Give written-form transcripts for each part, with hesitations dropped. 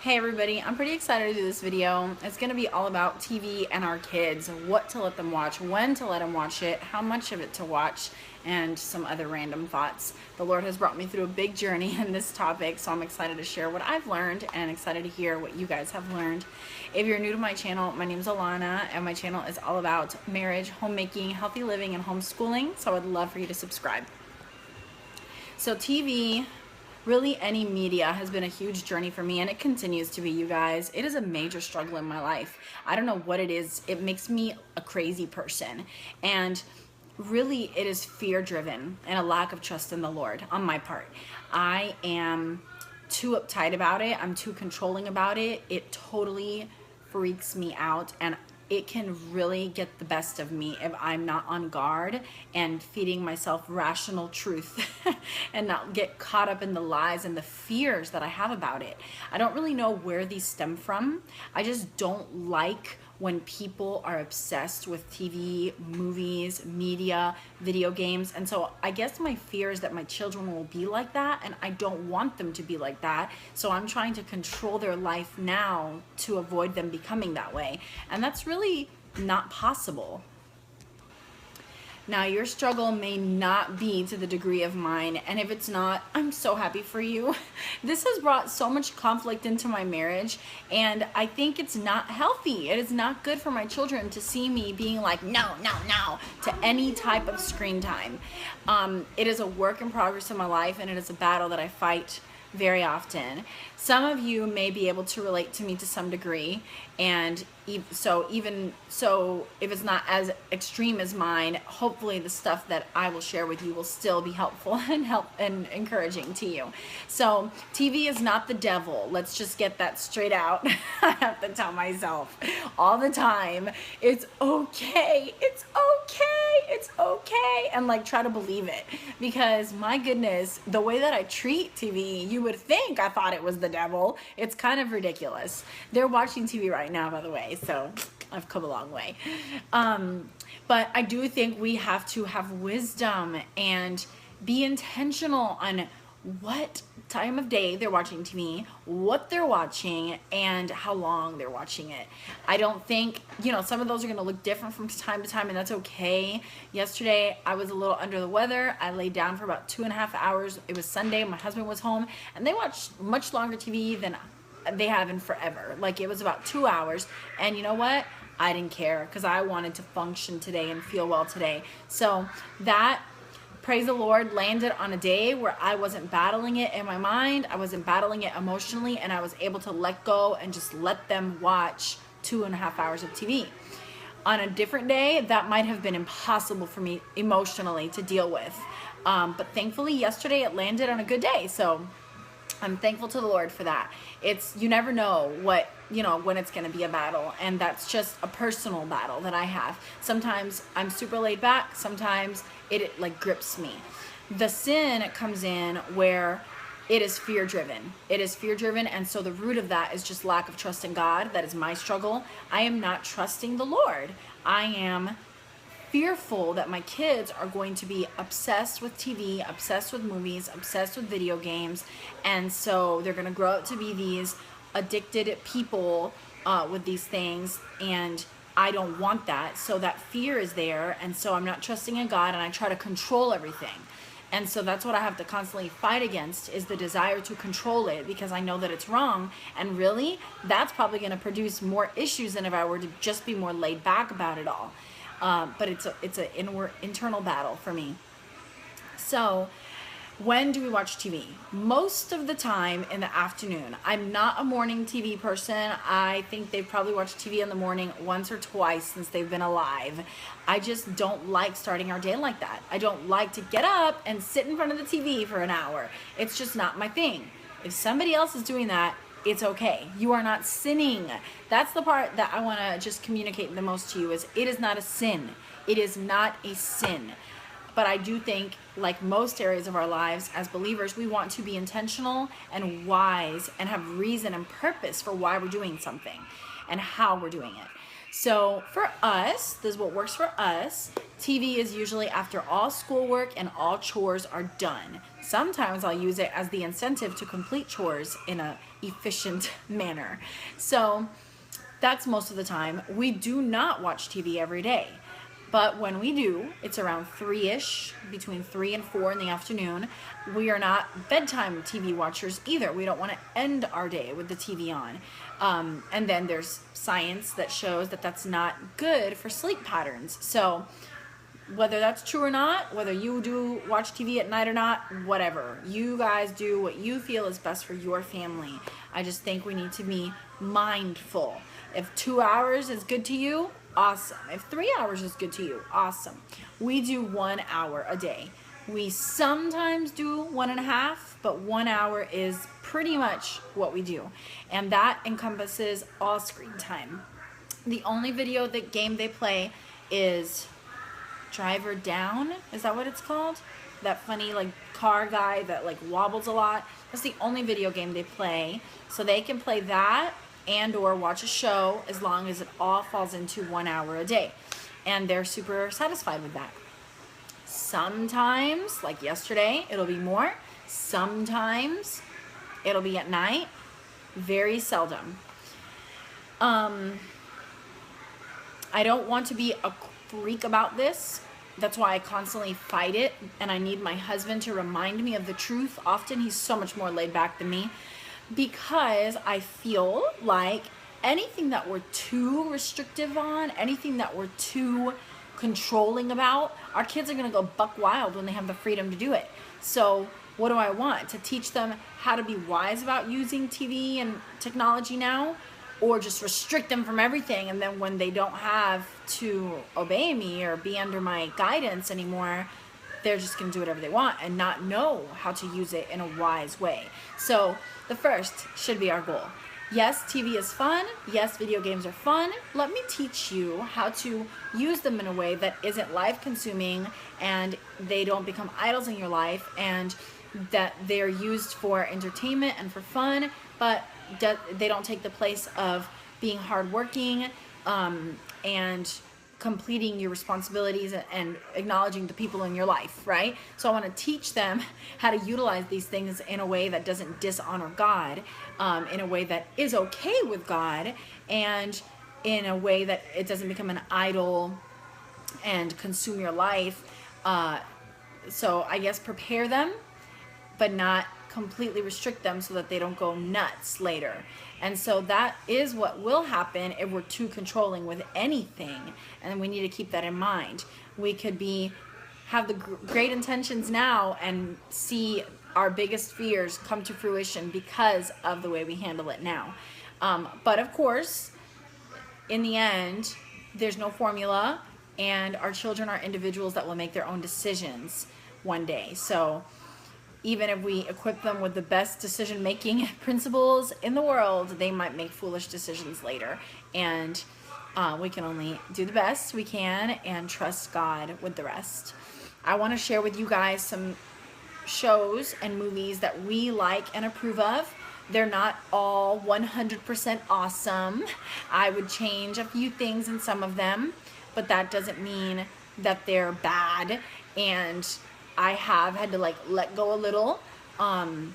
Hey everybody, I'm pretty excited to do this video. It's going to be all about TV and our kids, what to let them watch, when to let them watch it, how much of it to watch, and some other random thoughts. The Lord has brought me through a big journey in this topic, so I'm excited to share what I've learned and excited to hear what you guys have learned. If you're new to my channel, my name is Alana, and my channel is all about marriage, homemaking, healthy living, and homeschooling, so I would love for you to subscribe. So TV, really any media, has been a huge journey for me, and it continues to be, you guys. It is a major struggle in my life. I don't know what it is. It makes me a crazy person, and really it is fear driven and a lack of trust in the Lord on my part. I am too uptight about it. I'm too controlling about it. It totally freaks me out, and it can really get the best of me if I'm not on guard and feeding myself rational truth and not get caught up in the lies and the fears that I have about it. I don't really know where these stem from. I just don't like when people are obsessed with TV, movies, media, video games. And so I guess my fear is that my children will be like that, and I don't want them to be like that. So I'm trying to control their life now to avoid them becoming that way. And that's really not possible. Now, your struggle may not be to the degree of mine, and if it's not, I'm so happy for you. This has brought so much conflict into my marriage, and I think it's not healthy. It is not good for my children to see me being like, no, no, no, to any type of screen time. It is a work in progress in my life, and it is a battle that I fight very often. Some of you may be able to relate to me to some degree, and even so, if it's not as extreme as mine, hopefully the stuff that I will share with you will still be helpful and encouraging to you. So TV is not the devil. Let's just get that straight out. I have to tell myself all the time, it's okay, it's okay, it's okay, and like try to believe it, because my goodness, the way that I treat TV, you would think I thought it was the devil. It's kind of ridiculous. They're watching TV right now, by the way, so I've come a long way. But I do think we have to have wisdom and be intentional on what time of day they're watching TV, what they're watching, and how long they're watching it. I don't think, some of those are going to look different from time to time, and that's okay. Yesterday, I was a little under the weather. I laid down for about 2.5 hours. It was Sunday. My husband was home, and they watched much longer TV than they have in forever. Like, it was about 2 hours, and you know what? I didn't care, because I wanted to function today and feel well today. So that, praise the Lord, landed on a day where I wasn't battling it in my mind, I wasn't battling it emotionally, and I was able to let go and just let them watch 2.5 hours of TV. On a different day, that might have been impossible for me emotionally to deal with. But thankfully, yesterday it landed on a good day, so I'm thankful to the Lord for that. You never know when it's going to be a battle, and that's just a personal battle that I have. Sometimes I'm super laid back, sometimes it like grips me. The sin comes in where it is fear driven. It is fear driven, and so the root of that is just lack of trust in God. That is my struggle. I am not trusting the Lord. I am fearful that my kids are going to be obsessed with TV, obsessed with movies, obsessed with video games, and so they're going to grow up to be these addicted people with these things, and I don't want that. So that fear is there, and so I'm not trusting in God, and I try to control everything. And so that's what I have to constantly fight against, is the desire to control it, because I know that it's wrong, and really that's probably going to produce more issues than if I were to just be more laid back about it all. But it's an internal battle for me. So when do we watch TV? Most of the time in the afternoon. I'm not a morning TV person. I think they've probably watched TV in the morning once or twice since they've been alive. I just don't like starting our day like that. I don't like to get up and sit in front of the TV for an hour. It's just not my thing. If somebody else is doing that, it's okay. You are not sinning. That's the part that I want to just communicate the most to you, is it is not a sin. It is not a sin. But I do think, like most areas of our lives as believers, we want to be intentional and wise and have reason and purpose for why we're doing something and how we're doing it. So for us, this is what works for us. TV is usually after all schoolwork and all chores are done. Sometimes I'll use it as the incentive to complete chores in an efficient manner. So that's most of the time. We do not watch TV every day. But when we do, it's around 3-ish, between 3 and 4 in the afternoon. We are not bedtime TV watchers either. We don't want to end our day with the TV on. And then there's science that shows that that's not good for sleep patterns. So whether that's true or not, whether you do watch TV at night or not, whatever. You guys do what you feel is best for your family. I just think we need to be mindful. If 2 hours is good to you, awesome. If 3 hours is good to you, awesome. We do 1 hour a day. We sometimes do 1.5, but 1 hour is pretty much what we do. And that encompasses all screen time. The only game they play is Driver Down. Is that what it's called? That funny like car guy that like wobbles a lot. That's the only video game they play. So they can play that and or watch a show as long as it all falls into 1 hour a day. And they're super satisfied with that. Sometimes, like yesterday, it'll be more. Sometimes it'll be at night. Very seldom. I don't want to be a freak about this. That's why I constantly fight it, and I need my husband to remind me of the truth. Often he's so much more laid back than me, because I feel like anything that we're too restrictive on, anything that we're too controlling about, our kids are going to go buck wild when they have the freedom to do it. So what do I want? To teach them how to be wise about using TV and technology now, or just restrict them from everything, and then when they don't have to obey me or be under my guidance anymore, they're just going to do whatever they want and not know how to use it in a wise way. So the first should be our goal. Yes, TV is fun. Yes, video games are fun. Let me teach you how to use them in a way that isn't life-consuming and they don't become idols in your life, and that they're used for entertainment and for fun, but they don't take the place of being hardworking and completing your responsibilities and acknowledging the people in your life, right? So I want to teach them how to utilize these things in a way that doesn't dishonor God, in a way that is okay with God, and in a way that it doesn't become an idol and consume your life. So I guess prepare them, but not completely restrict them so that they don't go nuts later. And so that is what will happen if we're too controlling with anything, and we need to keep that in mind. We could have the great intentions now and see our biggest fears come to fruition because of the way we handle it now. But of course, in the end, there's no formula, and our children are individuals that will make their own decisions one day. So even if we equip them with the best decision-making principles in the world, they might make foolish decisions later. And we can only do the best we can and trust God with the rest. I want to share with you guys some shows and movies that we like and approve of. They're not all 100% awesome. I would change a few things in some of them, but that doesn't mean that they're bad. And I have had to let go a little, and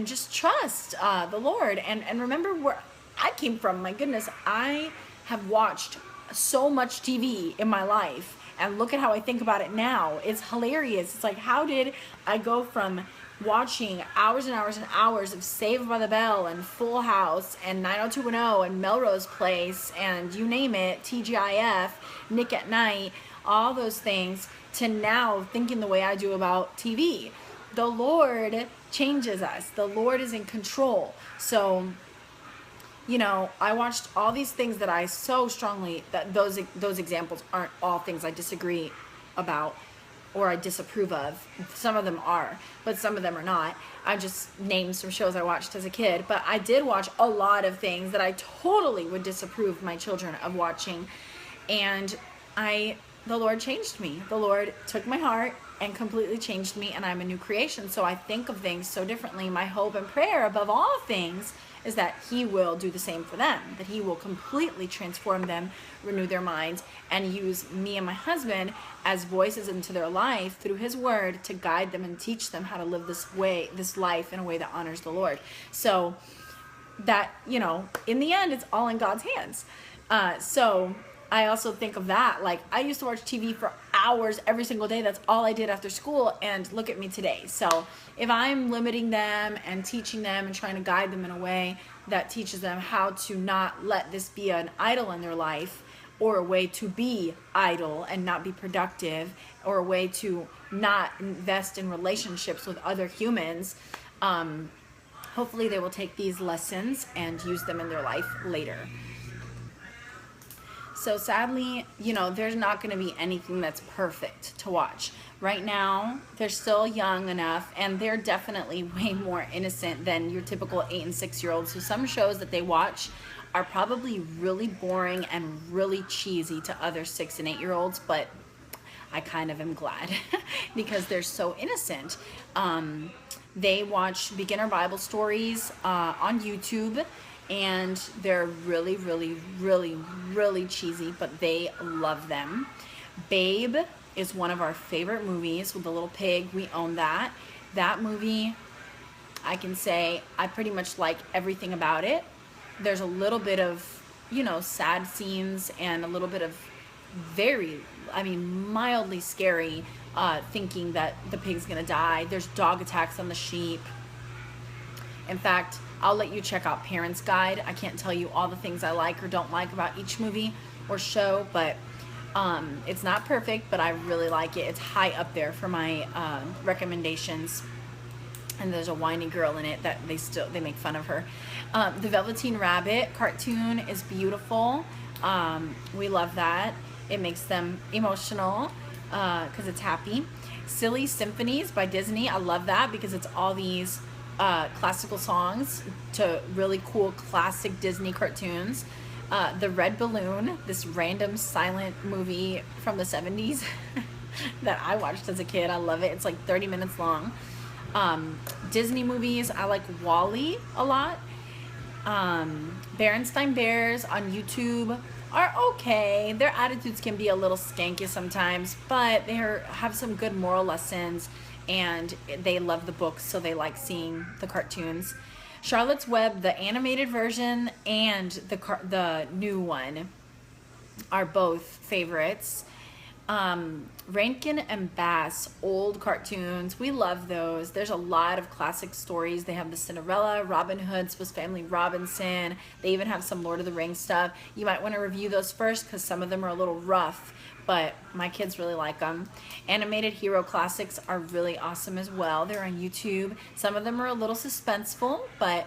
just trust the Lord and remember where I came from. My goodness, I have watched so much TV in my life, and look at how I think about it now. It's hilarious. It's like, how did I go from watching hours and hours and hours of Saved by the Bell and Full House and 90210 and Melrose Place and you name it, TGIF, Nick at Night, all those things, to now thinking the way I do about TV. The Lord changes us. The Lord is in control. So, I watched all these things that I so strongly, that those examples aren't all things I disagree about or I disapprove of. Some of them are, but some of them are not. I just named some shows I watched as a kid, but I did watch a lot of things that I totally would disapprove my children of watching. And the Lord changed me. The Lord took my heart and completely changed me, and I'm a new creation. So I think of things so differently. My hope and prayer above all things is that he will do the same for them, that he will completely transform them, renew their minds, and use me and my husband as voices into their life through his word to guide them and teach them how to live this life in a way that honors the Lord. So that, in the end, it's all in God's hands. So I also think of that, like, I used to watch TV for hours every single day. That's all I did after school, and look at me today. So if I'm limiting them and teaching them and trying to guide them in a way that teaches them how to not let this be an idol in their life, or a way to be idle and not be productive, or a way to not invest in relationships with other humans, hopefully they will take these lessons and use them in their life later. So sadly, there's not going to be anything that's perfect to watch. Right now, they're still young enough, and they're definitely way more innocent than your typical 8 and 6-year-olds. So some shows that they watch are probably really boring and really cheesy to other 6 and 8-year-olds, but I kind of am glad because they're so innocent. They watch beginner Bible stories on YouTube, and they're really, really, really, really cheesy, but they love them. Babe is one of our favorite movies with the little pig. We own that. That movie, I can say I pretty much like everything about it. There's a little bit of, sad scenes and a little bit of mildly scary thinking that the pig's gonna die. There's dog attacks on the sheep. In fact, I'll let you check out Parents Guide. I can't tell you all the things I like or don't like about each movie or show, but it's not perfect, but I really like it. It's high up there for my recommendations. And there's a whiny girl in it that they make fun of her. The Velveteen Rabbit cartoon is beautiful. We love that. It makes them emotional because it's happy. Silly Symphonies by Disney. I love that because it's all these classical songs to really cool classic Disney cartoons. The Red Balloon, this random silent movie from the 70s that I watched as a kid. I love it. It's like 30 minutes long. Disney movies, I like WALL-E a lot. Berenstain Bears on YouTube are okay. Their attitudes can be a little skanky sometimes, but they have some good moral lessons, and they love the books, so they like seeing the cartoons. Charlotte's Web, the animated version and the new one are both favorites. Rankin and Bass, old cartoons, we love those. There's a lot of classic stories. They have the Cinderella, Robin Hood, Swiss Family Robinson. They even have some Lord of the Rings stuff. You might want to review those first because some of them are a little rough, but my kids really like them. Animated hero classics are really awesome as well. They're on YouTube. Some of them are a little suspenseful, but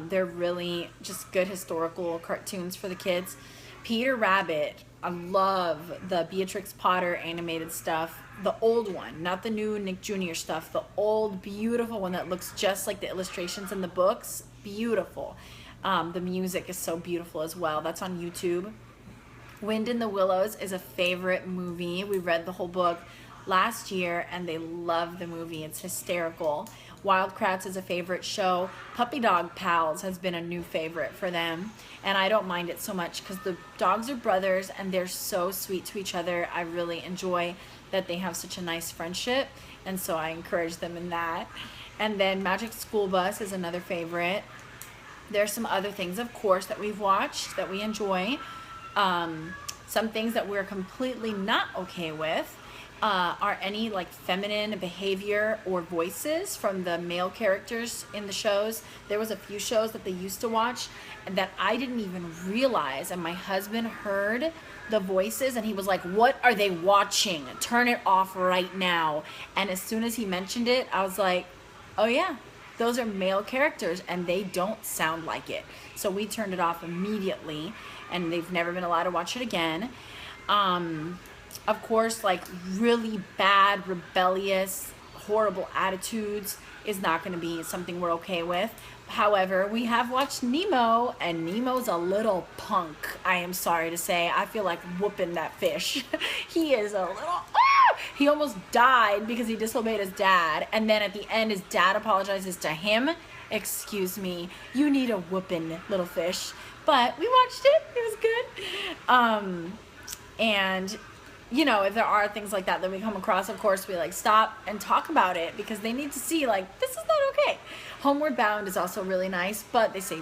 they're really just good historical cartoons for the kids. Peter Rabbit, I love the Beatrix Potter animated stuff. The old one, not the new Nick Jr. stuff. The old, beautiful one that looks just like the illustrations in the books. Beautiful. The music is so beautiful as well. That's on YouTube. Wind in the Willows is a favorite movie. We read the whole book last year, and they love the movie. It's hysterical. Wild Kratts is a favorite show. Puppy Dog Pals has been a new favorite for them, and I don't mind it so much because the dogs are brothers and they're so sweet to each other. I really enjoy that they have such a nice friendship, and so I encourage them in that. And then Magic School Bus is another favorite. There's some other things, of course, that we've watched that we enjoy. Some things that we're completely not okay with are any like feminine behavior or voices from the male characters in the shows. There was a few shows that they used to watch that I didn't even realize, and my husband heard the voices and he was like, "What are they watching? Turn it off right now." And as soon as he mentioned it, I was like, "Oh yeah, those are male characters and they don't sound like it." So we turned it off immediately, and they've never been allowed to watch it again. Of course, like really bad, rebellious, horrible attitudes is not going to be something we're okay with. However, we have watched Nemo, and Nemo's a little punk. I am sorry to say. I feel like whooping that fish. He is a little... He almost died because he disobeyed his dad, and then at the end his dad apologizes to him excuse me, you need a whooping, little fish. But we watched it. It was good. And you know, if there are things like that we come across, of course, we like stop and talk about it because they need to see like this is not okay. Homeward Bound is also really nice, but they say